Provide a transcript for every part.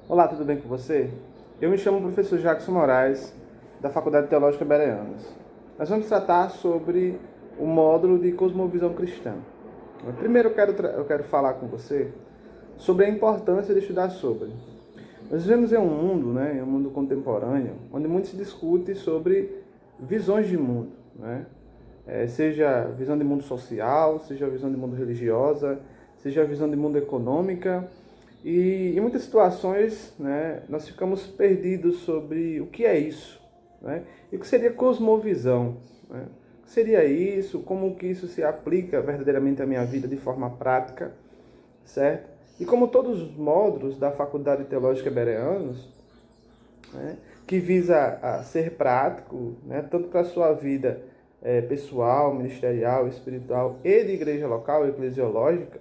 Olá, tudo bem com você? Eu me chamo professor Jackson Moraes, da Faculdade Teológica Bereanos. Nós vamos tratar sobre o módulo de Cosmovisão Cristã. Primeiro eu quero falar com você sobre a importância de estudar sobre. Nós vivemos em um mundo, em um mundo contemporâneo, onde muito se discute sobre visões de mundo, seja visão de mundo social, seja visão de mundo religiosa, seja visão de mundo econômica. E em muitas situações, nós ficamos perdidos sobre o que é isso, e o que seria cosmovisão. O que seria isso, como que isso se aplica verdadeiramente à minha vida de forma prática, certo? E como todos os módulos da Faculdade Teológica Bereanos, que visa a ser prático, tanto para a sua vida pessoal, ministerial, espiritual e de igreja local, eclesiológica,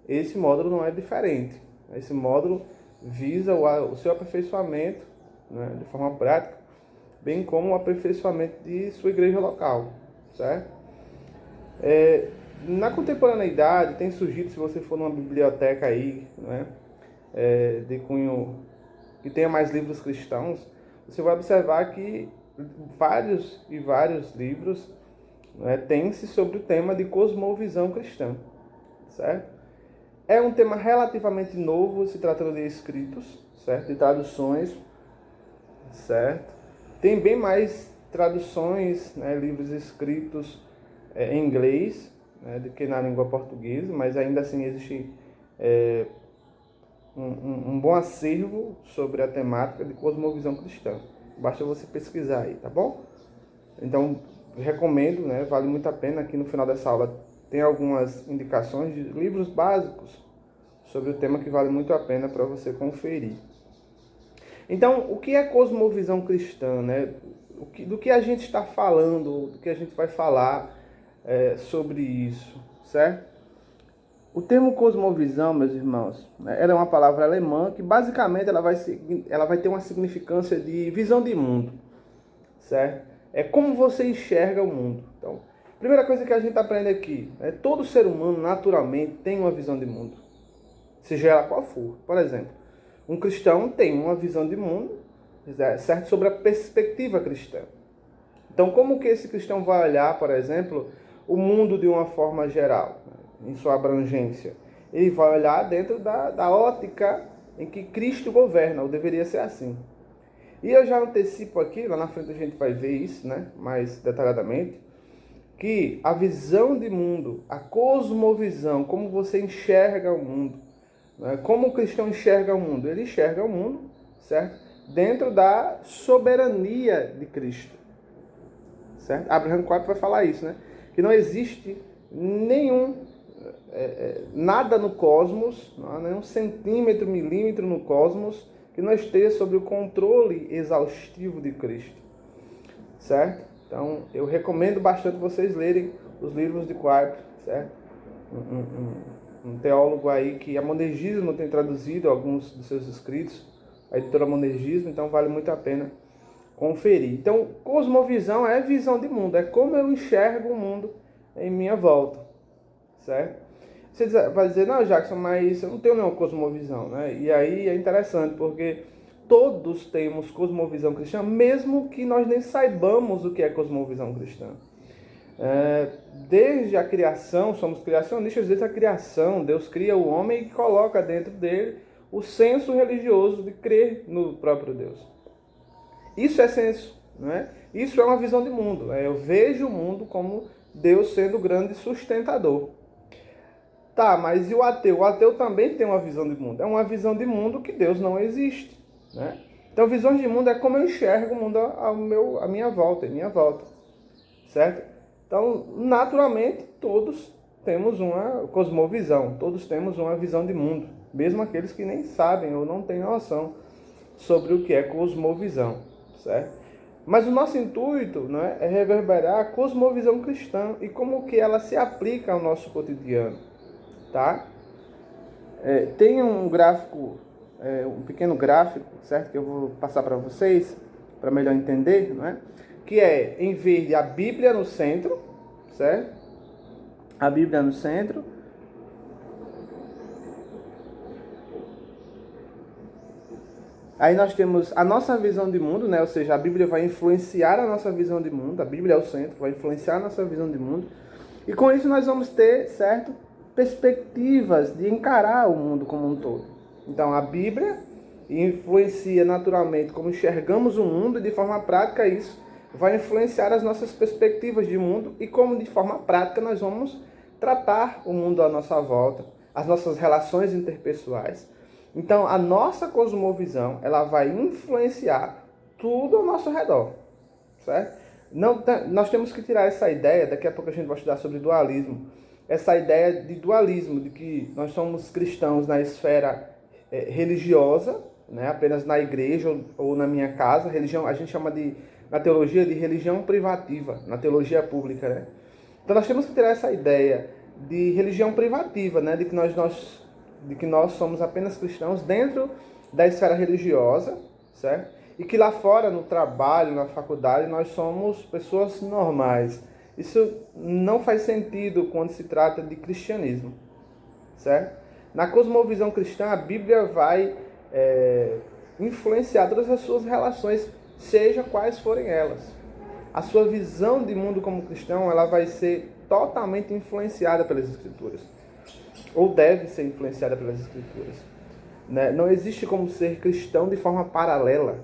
esse módulo não é diferente. Esse módulo visa o seu aperfeiçoamento, de forma prática, bem como o aperfeiçoamento de sua igreja local, certo? Na contemporaneidade tem surgido, se você for numa biblioteca aí, de cunho que tenha mais livros cristãos, você vai observar que vários livros tem-se sobre o tema de cosmovisão cristã, certo? É um tema relativamente novo, se tratando de escritos, certo? De traduções, certo? Tem bem mais traduções, livros escritos em inglês, do que na língua portuguesa, mas ainda assim existe um bom acervo sobre a temática de cosmovisão cristã. Basta você pesquisar aí, tá bom? Então, recomendo, vale muito a pena. Aqui no final dessa aula tem algumas indicações de livros básicos sobre o tema que vale muito a pena para você conferir. Então, o que é cosmovisão cristã? Do que a gente está falando, do que a gente vai falar sobre isso, certo? O termo cosmovisão, meus irmãos, ela é uma palavra alemã que basicamente ela vai ter uma significância de visão de mundo, certo? É como você enxerga o mundo. Então, primeira coisa que a gente aprende aqui, todo ser humano naturalmente tem uma visão de mundo, seja ela qual for. Por exemplo, um cristão tem uma visão de mundo, certo? Sobre a perspectiva cristã. Então, como que esse cristão vai olhar, por exemplo, o mundo de uma forma geral, em sua abrangência? Ele vai olhar dentro da ótica em que Cristo governa, ou deveria ser assim. E eu já antecipo aqui, lá na frente a gente vai ver isso, mais detalhadamente, que a visão de mundo, a cosmovisão, como você enxerga o mundo, como o cristão enxerga o mundo? Ele enxerga o mundo, certo? Dentro da soberania de Cristo, certo? Abraham Kuyper vai falar isso, que não existe nada no cosmos, não há nenhum centímetro, milímetro no cosmos que não esteja sob o controle exaustivo de Cristo, certo? Então, eu recomendo bastante vocês lerem os livros de Kuyper, certo? Um teólogo aí que a Monergismo tem traduzido alguns dos seus escritos, a editora Monergismo, então vale muito a pena conferir. Então, cosmovisão é visão de mundo, é como eu enxergo o mundo em minha volta, certo? Você vai dizer, não, Jackson, mas eu não tenho nenhuma cosmovisão, E aí é interessante, porque todos temos cosmovisão cristã, mesmo que nós nem saibamos o que é cosmovisão cristã. Desde a criação, somos criacionistas, desde a criação, Deus cria o homem e coloca dentro dele o senso religioso de crer no próprio Deus. Isso é senso, Isso é uma visão de mundo. Eu vejo o mundo como Deus sendo o grande sustentador. Tá, mas e o ateu? O ateu também tem uma visão de mundo. É uma visão de mundo que Deus não existe, Então, visões de mundo é como eu enxergo o mundo à minha volta, certo? Então, naturalmente, todos temos uma cosmovisão, todos temos uma visão de mundo, mesmo aqueles que nem sabem ou não têm noção sobre o que é cosmovisão, certo? Mas o nosso intuito é reverberar a cosmovisão cristã e como que ela se aplica ao nosso cotidiano, tá? Tem um gráfico, um pequeno gráfico, certo? Que eu vou passar para vocês, para melhor entender, Que é, em vez de a Bíblia no centro, certo? A Bíblia no centro. Aí nós temos a nossa visão de mundo, né? Ou seja, a Bíblia vai influenciar a nossa visão de mundo, a Bíblia é o centro, vai influenciar a nossa visão de mundo. E com isso nós vamos ter, certo, perspectivas de encarar o mundo como um todo. Então a Bíblia influencia naturalmente como enxergamos o mundo e de forma prática isso vai influenciar as nossas perspectivas de mundo e como de forma prática nós vamos tratar o mundo à nossa volta, as nossas relações interpessoais. Então a nossa cosmovisão ela vai influenciar tudo ao nosso redor, certo? Não, nós temos que tirar essa ideia, daqui a pouco a gente vai estudar sobre dualismo, essa ideia de dualismo, de que nós somos cristãos na esfera religiosa, né, apenas na igreja ou na minha casa. Religião, a gente chama na teologia de religião privativa, na teologia pública, né? Então nós temos que tirar essa ideia de religião privativa, né, de que nós somos apenas cristãos dentro da esfera religiosa, certo? E que lá fora, no trabalho, na faculdade, nós somos pessoas normais. Isso não faz sentido quando se trata de cristianismo, certo? Na cosmovisão cristã, a Bíblia vai influenciar todas as suas relações, seja quais forem elas. A sua visão de mundo como cristão, ela vai ser totalmente influenciada pelas Escrituras. Ou deve ser influenciada pelas Escrituras. Né? Não existe como ser cristão de forma paralela.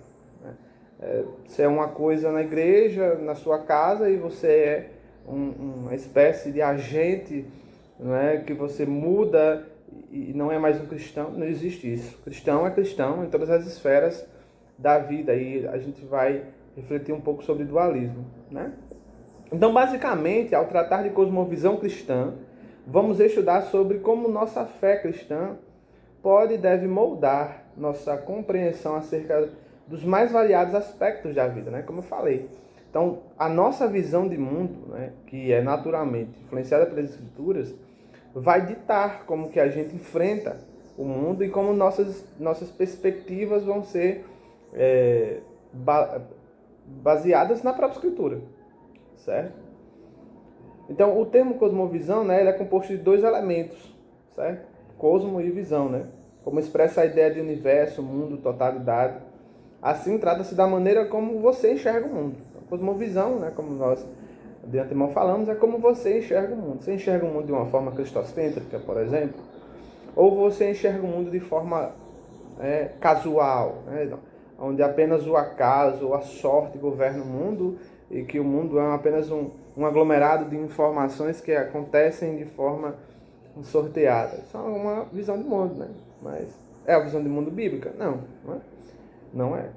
Você é uma coisa na igreja, na sua casa, e você é uma espécie de agente, não é? Que você muda e não é mais um cristão. Não existe isso. Cristão é cristão em todas as esferas da vida. E a gente vai refletir um pouco sobre dualismo, né? Então, basicamente, ao tratar de cosmovisão cristã, vamos estudar sobre como nossa fé cristã pode e deve moldar nossa compreensão acerca dos mais variados aspectos da vida, né? Como eu falei. Então, a nossa visão de mundo, né, que é naturalmente influenciada pelas Escrituras, vai ditar como que a gente enfrenta o mundo e como nossas perspectivas vão ser baseadas na própria Escritura, certo? Então, o termo cosmovisão, né, ele é composto de dois elementos, certo? Cosmo e visão, né? Como expressa a ideia de universo, mundo, totalidade. Assim, trata-se da maneira como você enxerga o mundo. A cosmovisão, né, como nós de antemão falamos, é como você enxerga o mundo. Você enxerga o mundo de uma forma cristocêntrica, por exemplo, ou você enxerga o mundo de forma casual, né, onde apenas o acaso ou a sorte governa o mundo e que o mundo é apenas um aglomerado de informações que acontecem de forma sorteada. Isso é uma visão de mundo, né? Mas é a visão de mundo bíblica? Não, não é. Não é.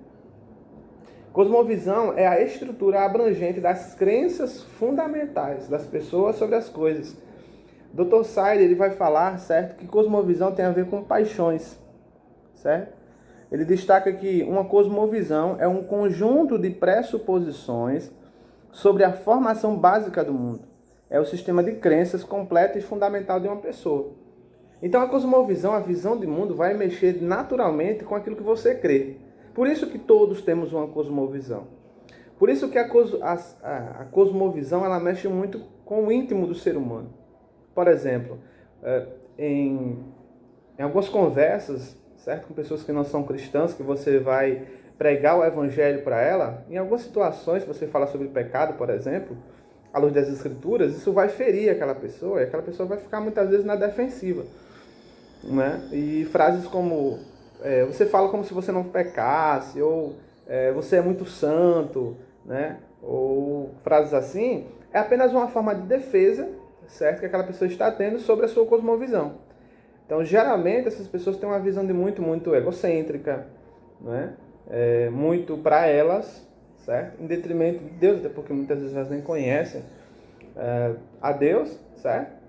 Cosmovisão é a estrutura abrangente das crenças fundamentais das pessoas sobre as coisas. Dr. Saider, ele vai falar, certo, que cosmovisão tem a ver com paixões, certo? Ele destaca que uma cosmovisão é um conjunto de pressuposições sobre a formação básica do mundo. É o sistema de crenças completo e fundamental de uma pessoa. Então a cosmovisão, a visão de mundo, vai mexer naturalmente com aquilo que você crê. Por isso que todos temos uma cosmovisão. Por isso que a cosmovisão ela mexe muito com o íntimo do ser humano. Por exemplo, em algumas conversas, certo, com pessoas que não são cristãs, que você vai pregar o evangelho para ela, em algumas situações, se você fala sobre pecado, por exemplo, à luz das Escrituras, isso vai ferir aquela pessoa, e aquela pessoa vai ficar muitas vezes na defensiva, né? E frases como você fala como se você não pecasse, ou você é muito santo, né? Ou frases assim, é apenas uma forma de defesa, certo, que aquela pessoa está tendo sobre a sua cosmovisão. Então, geralmente, essas pessoas têm uma visão de muito egocêntrica, né? Muito para elas, certo? Em detrimento de Deus, até porque muitas vezes elas nem conhecem a Deus, certo?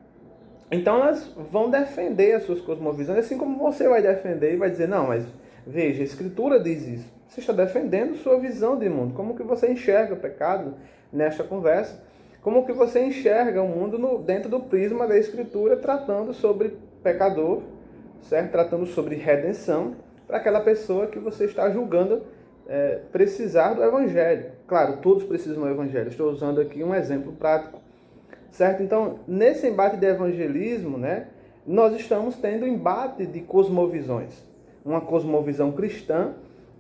Então elas vão defender as suas cosmovisões, assim como você vai defender e vai dizer, não, mas veja, a Escritura diz isso. Você está defendendo sua visão de mundo. Como que você enxerga o pecado nesta conversa? Como que você enxerga o mundo dentro do prisma da Escritura, tratando sobre pecador, certo? Tratando sobre redenção, para aquela pessoa que você está julgando precisar do Evangelho. Claro, todos precisam do Evangelho. Estou usando aqui um exemplo prático. Certo? Então, nesse embate de evangelismo, né, nós estamos tendo um embate de cosmovisões. Uma cosmovisão cristã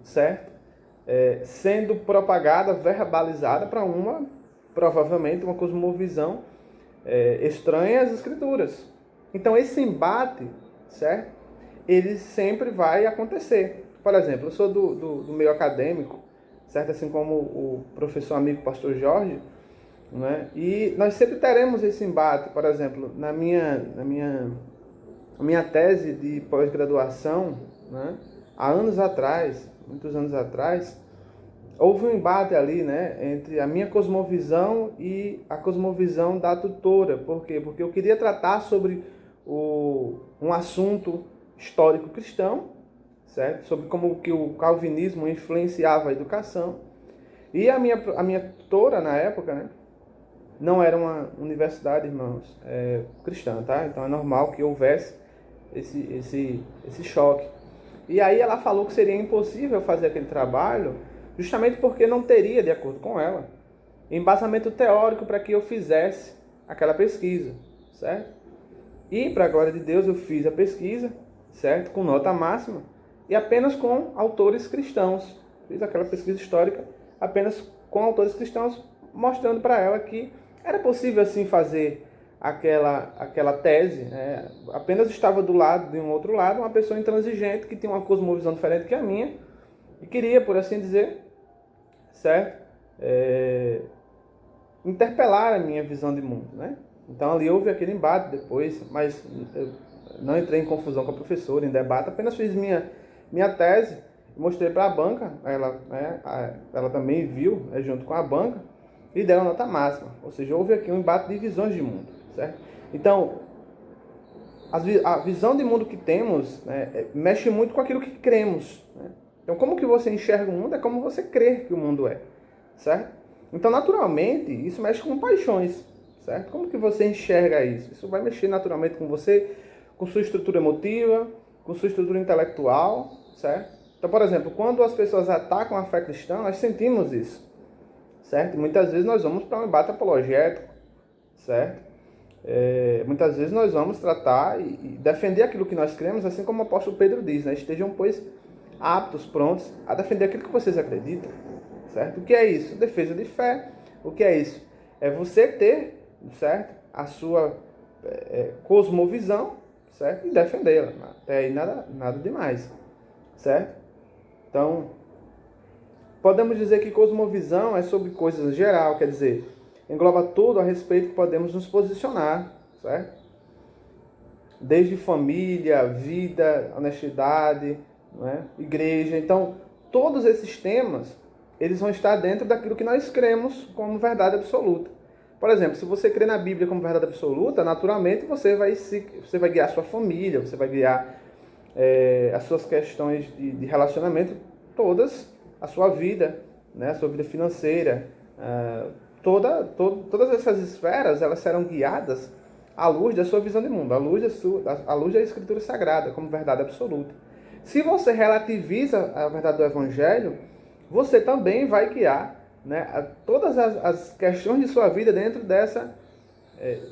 certo? Sendo propagada, verbalizada para provavelmente, uma cosmovisão estranha às Escrituras. Então, esse embate, certo? Ele sempre vai acontecer. Por exemplo, eu sou do meio acadêmico, certo? Assim como o professor amigo pastor Jorge, né? E nós sempre teremos esse embate. Por exemplo, na minha tese de pós-graduação, né? Há anos atrás, muitos anos atrás, houve um embate ali, né, entre a minha cosmovisão e a cosmovisão da tutora. Por quê? Porque eu queria tratar sobre um assunto histórico cristão, certo? Sobre como que o calvinismo influenciava a educação. E a minha tutora, na época, né, não era uma universidade, irmãos, cristã, tá? Então é normal que houvesse esse choque. E aí ela falou que seria impossível fazer aquele trabalho, justamente porque não teria, de acordo com ela, embasamento teórico para que eu fizesse aquela pesquisa, certo? E, para a glória de Deus, eu fiz a pesquisa, certo? Com nota máxima, e apenas com autores cristãos. Fiz aquela pesquisa histórica apenas com autores cristãos, mostrando para ela que era possível, assim, fazer aquela tese. Apenas estava do lado, de um outro lado, uma pessoa intransigente que tinha uma cosmovisão diferente que a minha, e queria, por assim dizer, certo? Interpelar a minha visão de mundo, né? Então ali houve aquele embate depois, mas eu não entrei em confusão com a professora, em debate, apenas fiz minha tese, mostrei para a banca, ela também viu, junto com a banca, e deu a nota máxima. Ou seja, houve aqui um embate de visões de mundo, certo? Então, a visão de mundo que temos, né, mexe muito com aquilo que cremos, né? Então, como que você enxerga o mundo é como você crê que o mundo é, certo? Então, naturalmente, isso mexe com paixões, certo? Como que você enxerga isso? Isso vai mexer naturalmente com você, com sua estrutura emotiva, com sua estrutura intelectual, certo? Então, por exemplo, quando as pessoas atacam a fé cristã, nós sentimos isso, certo? Muitas vezes nós vamos para um embate apologético, certo? Muitas vezes nós vamos tratar e defender aquilo que nós cremos, assim como o apóstolo Pedro diz, né? Estejam, pois, aptos, prontos a defender aquilo que vocês acreditam, certo? O que é isso? Defesa de fé. O que é isso? É você ter, certo, a sua cosmovisão, certo, e defendê-la. Até aí nada demais, certo? Então, podemos dizer que cosmovisão é sobre coisas em geral, quer dizer, engloba tudo a respeito que podemos nos posicionar, certo? Desde família, vida, honestidade, né? Igreja. Então, todos esses temas, eles vão estar dentro daquilo que nós cremos como verdade absoluta. Por exemplo, se você crê na Bíblia como verdade absoluta, naturalmente você vai guiar a sua família, você vai guiar as suas questões de relacionamento, todas, a sua vida, né? A sua vida financeira, todas essas esferas, elas serão guiadas à luz da sua visão de mundo, à luz da Escritura Sagrada, como verdade absoluta. Se você relativiza a verdade do Evangelho, você também vai guiar, né, todas as questões de sua vida dentro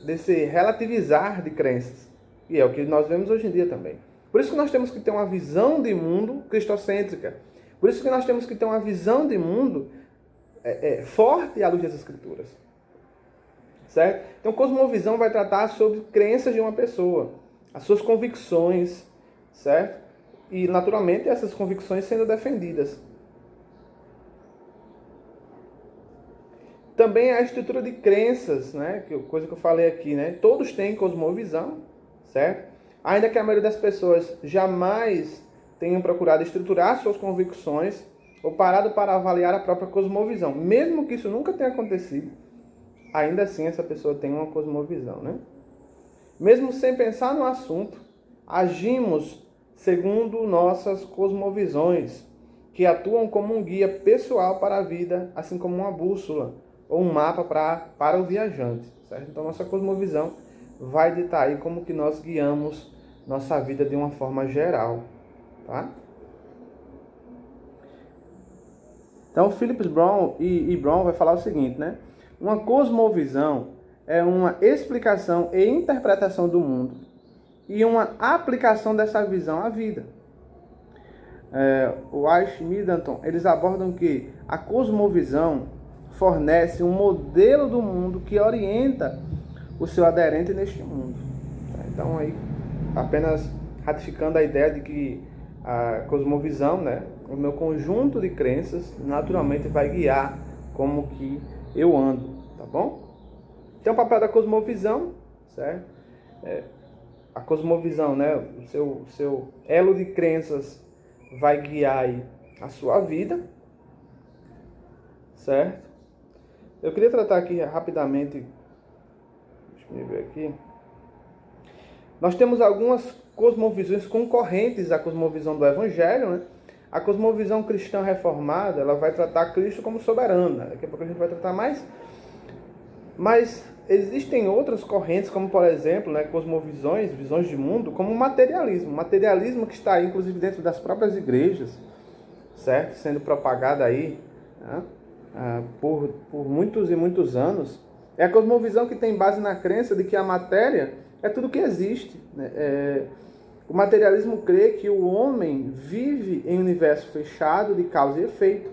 desse relativizar de crenças. E é o que nós vemos hoje em dia também. Por isso que nós temos que ter uma visão de mundo cristocêntrica. Por isso que nós temos que ter uma visão de mundo forte à luz das Escrituras. Certo? Então, cosmovisão vai tratar sobre crenças de uma pessoa, as suas convicções, certo? E, naturalmente, essas convicções sendo defendidas. Também a estrutura de crenças, né? Coisa que eu falei aqui, né? Todos têm cosmovisão, certo? Ainda que a maioria das pessoas jamais tenham procurado estruturar suas convicções ou parado para avaliar a própria cosmovisão. Mesmo que isso nunca tenha acontecido, ainda assim essa pessoa tem uma cosmovisão, né? Mesmo sem pensar no assunto, agimos segundo nossas cosmovisões, que atuam como um guia pessoal para a vida, assim como uma bússola ou um mapa para o viajante, certo? Então nossa cosmovisão vai ditar aí como que nós guiamos nossa vida de uma forma geral, tá? Então, Philip Brown e Brown vai falar o seguinte, né? Uma cosmovisão é uma explicação e interpretação do mundo e uma aplicação dessa visão à vida. o Ash Middleton, eles abordam que a cosmovisão fornece um modelo do mundo que orienta o seu aderente neste mundo. Então, aí, apenas ratificando a ideia de que a cosmovisão, né, o meu conjunto de crenças, naturalmente vai guiar como que eu ando, tá bom? Então, o papel da cosmovisão, certo? A cosmovisão, né, o seu elo de crenças vai guiar aí a sua vida, certo? Eu queria tratar aqui rapidamente, deixa eu ver aqui. Nós temos algumas cosmovisões concorrentes à cosmovisão do Evangelho, né? A cosmovisão cristã reformada, ela vai tratar Cristo como soberano, né? Daqui a pouco a gente vai tratar mais. Mas existem outras correntes, como por exemplo, né, cosmovisões, visões de mundo, como o materialismo. O materialismo que está aí, inclusive, dentro das próprias igrejas, certo? Sendo propagada aí, né, por muitos e muitos anos. É a cosmovisão que tem base na crença de que a matéria é tudo que existe, né? O materialismo crê que o homem vive em um universo fechado de causa e efeito.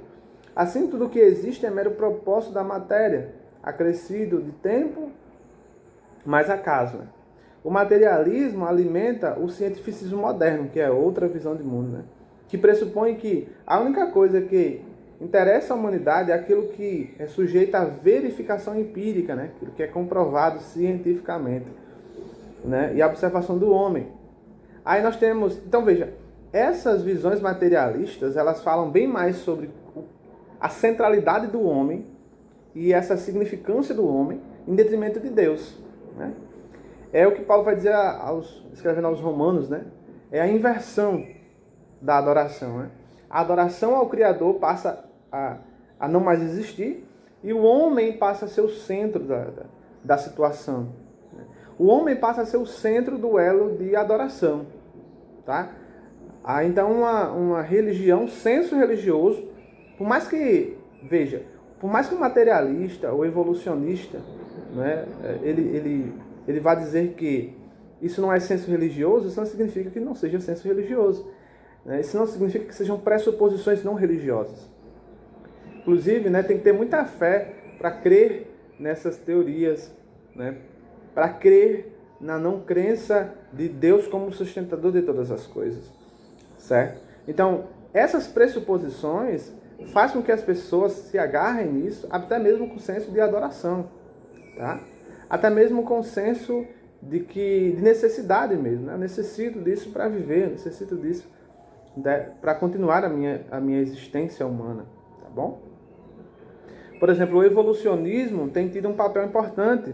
Assim, tudo que existe é mero propósito da matéria, acrescido de tempo, mais acaso. Né? O materialismo alimenta o cientificismo moderno, que é outra visão de mundo, né? Que pressupõe que a única coisa que interessa à humanidade é aquilo que é sujeito à verificação empírica, né? Aquilo que é comprovado cientificamente, né? E a observação do homem. Aí nós temos, então veja, essas visões materialistas, elas falam bem mais sobre a centralidade do homem e essa significância do homem em detrimento de Deus, né? É o que Paulo vai dizer escrevendo aos Romanos, né? É a inversão da adoração, né? A adoração ao Criador passa a não mais existir e o homem passa a ser o centro da situação. O homem passa a ser o centro do elo de adoração, tá? Há então uma religião, um senso religioso, por mais que, veja, por mais que o materialista, o evolucionista, né, ele vá dizer que isso não é senso religioso, isso não significa que não seja senso religioso. Né? Isso não significa que sejam pressuposições não religiosas. Inclusive, né, tem que ter muita fé para crer nessas teorias, né? Para crer na não crença de Deus como sustentador de todas as coisas, certo? Então, essas pressuposições fazem com que as pessoas se agarrem nisso, até mesmo com senso de adoração, tá? Até mesmo com senso de necessidade mesmo, né? Eu necessito disso para viver, eu necessito disso para continuar a minha existência humana, tá bom? Por exemplo, o evolucionismo tem tido um papel importante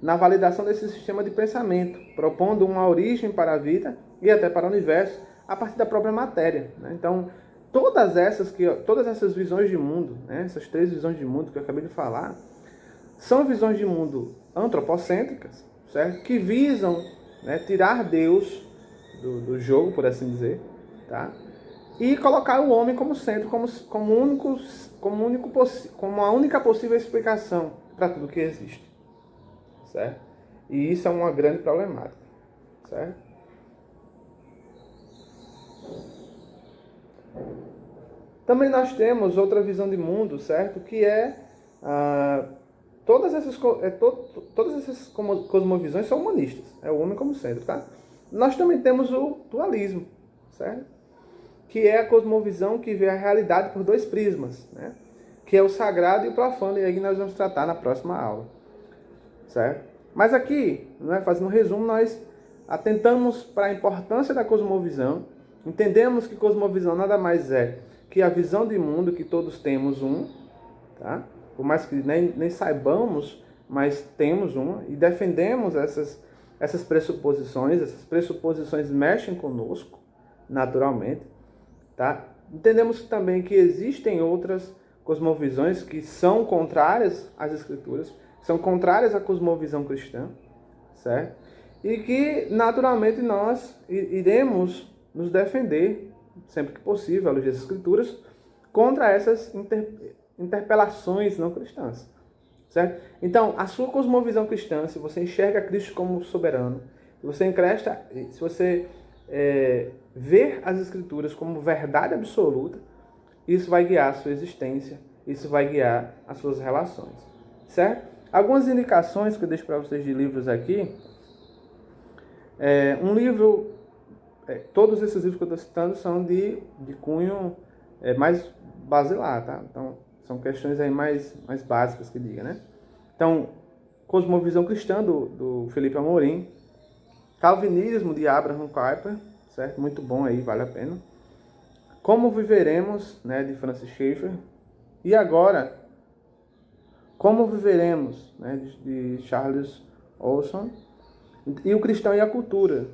na validação desse sistema de pensamento, propondo uma origem para a vida e até para o universo a partir da própria matéria, né? Então, todas essas visões de mundo, né, essas 3 visões de mundo que eu acabei de falar, são visões de mundo antropocêntricas, certo? Que visam, né, tirar Deus do jogo, por assim dizer, tá? E colocar o homem como centro, como a única possível explicação para tudo que existe, certo? E isso é uma grande problemática, certo? Também nós temos outra visão de mundo, certo? Que é todas essas cosmovisões são humanistas, é o homem como centro, tá? Nós também temos o dualismo, certo? Que é a cosmovisão que vê a realidade por 2 prismas, né? Que é o sagrado e o profano, e aí nós vamos tratar na próxima aula, certo? Mas aqui, né, fazendo um resumo, nós atentamos para a importância da cosmovisão, entendemos que cosmovisão nada mais é que a visão de mundo que todos temos tá? Por mais que nem saibamos, mas temos uma, e defendemos essas pressuposições mexem conosco, naturalmente, tá? Entendemos também que existem outras cosmovisões que são contrárias às Escrituras, são contrárias à cosmovisão cristã, certo? E que, naturalmente, nós iremos nos defender, sempre que possível, à luz das Escrituras, contra essas interpelações não cristãs, certo? Então, a sua cosmovisão cristã, se você enxerga Cristo como soberano, se você ver as Escrituras como verdade absoluta, isso vai guiar a sua existência, isso vai guiar as suas relações, certo? Algumas indicações que eu deixo para vocês de livros aqui. Um livro, todos esses livros que eu estou citando são de cunho mais basilar, tá? Então, são questões aí mais básicas que diga, né? Então, Cosmovisão Cristã, do Felipe Amorim. Calvinismo, de Abraham Kuyper, certo? Muito bom aí, vale a pena. Como Viveremos, né, de Francis Schaeffer. E agora, Como Viveremos, né, de Charles Olson. E O Cristão e a Cultura,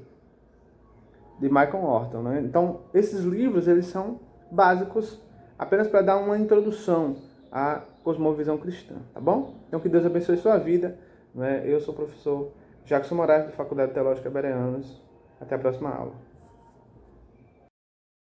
de Michael Horton, né? Então, esses livros, eles são básicos apenas para dar uma introdução à cosmovisão cristã, tá bom? Então, que Deus abençoe sua vida, né? Eu sou o professor Jackson Moraes, da Faculdade Teológica Bereanos. Até a próxima aula.